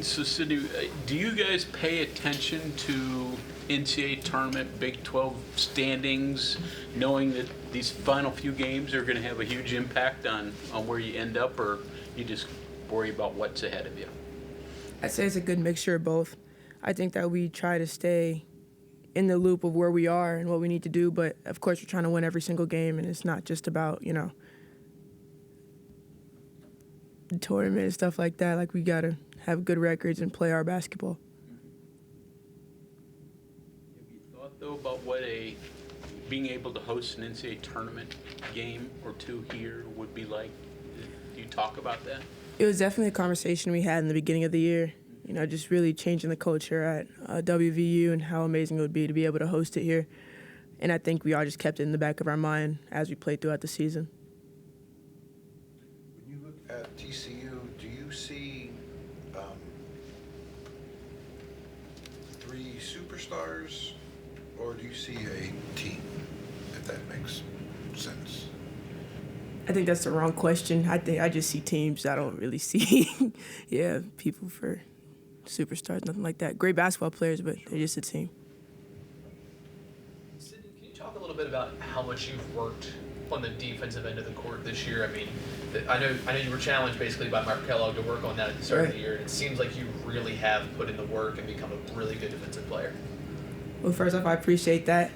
So, Sydney, do you guys pay attention to NCAA tournament, Big 12 standings, knowing that these final few games are going to have a huge impact on where you end up, or you just worry about what's ahead of you? I'd say it's a good mixture of both. I think that we try to stay in the loop of where we are and what we need to do, but of course we're trying to win every single game, and it's not just about, the tournament and stuff like that. Like, we got to have good records and play our basketball. Have you thought, though, about what being able to host an NCAA tournament game or two here would be like? Do you talk about that? It was definitely a conversation we had in the beginning of the year, just really changing the culture at WVU and how amazing it would be to be able to host it here. And I think we all just kept it in the back of our mind as we played throughout the season. When you look at TCU, do you see three superstars, or do you see a team, if that makes sense? I think that's the wrong question. I just see teams. I don't really see, people for superstars, nothing like that. Great basketball players, but they're just a team. Sydney, can you talk a little bit about how much you've worked on the defensive end of the court this year? I mean, I know you were challenged basically by Mark Kellogg to work on that at the start of the year, and it seems like you really have put in the work and become a really good defensive player. Well, first off, I appreciate that.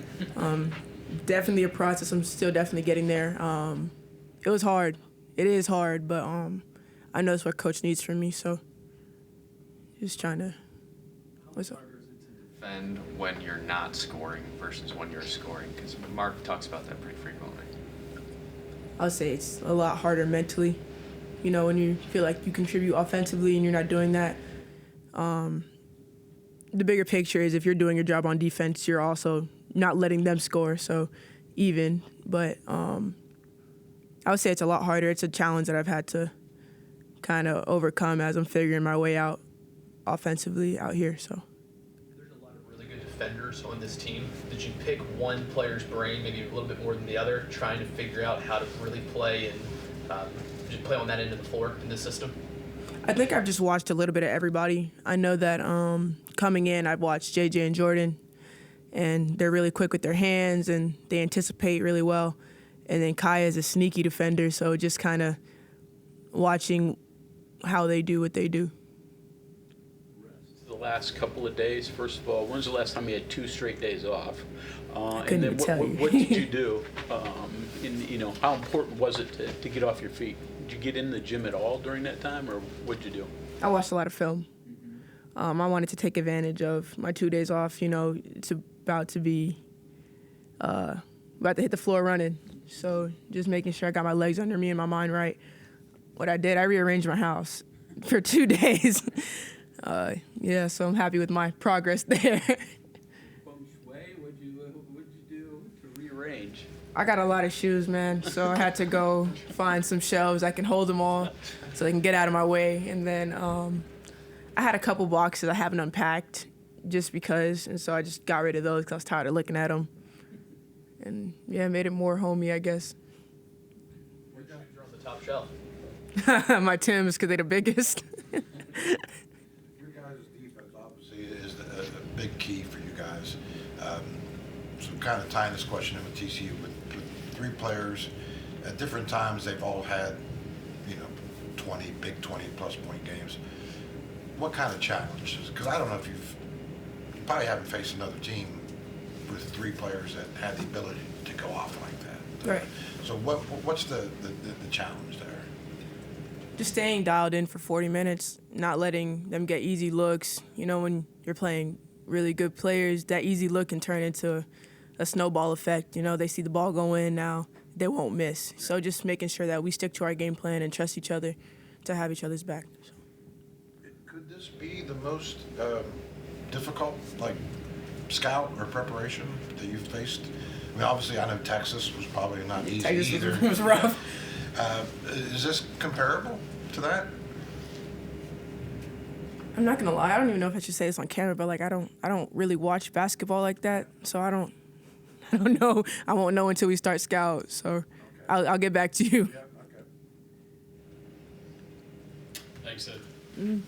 Definitely a process. I'm still definitely getting there. It was hard. It is hard, but I know it's what Coach needs from me, so just trying to. How harder is it to defend when you're not scoring versus when you're scoring? Because Mark talks about that pretty frequently. I would say it's a lot harder mentally. When you feel like you contribute offensively and you're not doing that. The bigger picture is if you're doing your job on defense, you're also not letting them score, so even. But I would say it's a lot harder. It's a challenge that I've had to kind of overcome as I'm figuring my way out offensively out here. So there's a lot of really good defenders on this team. Did you pick one player's brain, maybe a little bit more than the other, trying to figure out how to really play and just play on that end of the floor in this system? I think I've just watched a little bit of everybody. I know that coming in, I've watched JJ and Jordan, and they're really quick with their hands and they anticipate really well. And then Kaya is a sneaky defender, so just kind of watching how they do what they do. The last couple of days, first of all, when's the last time you had 2 straight days off? Couldn't even tell you. What did you do? How important was it to get off your feet? Did you get in the gym at all during that time, or what did you do? I watched a lot of film. I wanted to take advantage of my 2 days off. It's about to hit the floor running. So just making sure I got my legs under me and my mind right. What I did, I rearranged my house for 2 days. So I'm happy with my progress there. Feng Shui, what'd you do to rearrange? I got a lot of shoes, man, so I had to go find some shelves I can hold them all so they can get out of my way. And then I had a couple boxes I haven't unpacked just because, and so I just got rid of those because I was tired of looking at them. And, made it more homey, I guess. What shoes are on the top shelf? My Timbs, because they're the biggest. Your guys' defense obviously is a big key for you guys. So kind of tying this question in with TCU, with 3 players at different times, they've all had, 20 plus point games. What kind of challenges? Because I don't know if you probably haven't faced another team with 3 players that had the ability to go off like that. Right. So what's the challenge there? Just staying dialed in for 40 minutes, not letting them get easy looks. When you're playing really good players, that easy look can turn into a snowball effect. They see the ball go in now, they won't miss. So just making sure that we stick to our game plan and trust each other to have each other's back. Could this be the most difficult, scout or preparation that you've faced? I mean, obviously, I know Texas was probably not easy either. Texas was rough. Is this comparable to that? I'm not gonna lie. I don't even know if I should say this on camera, but I don't really watch basketball like that, so I don't know. I won't know until we start scout. So okay. I'll get back to you. Yeah. Okay. Thanks, Sid. Mm-hmm.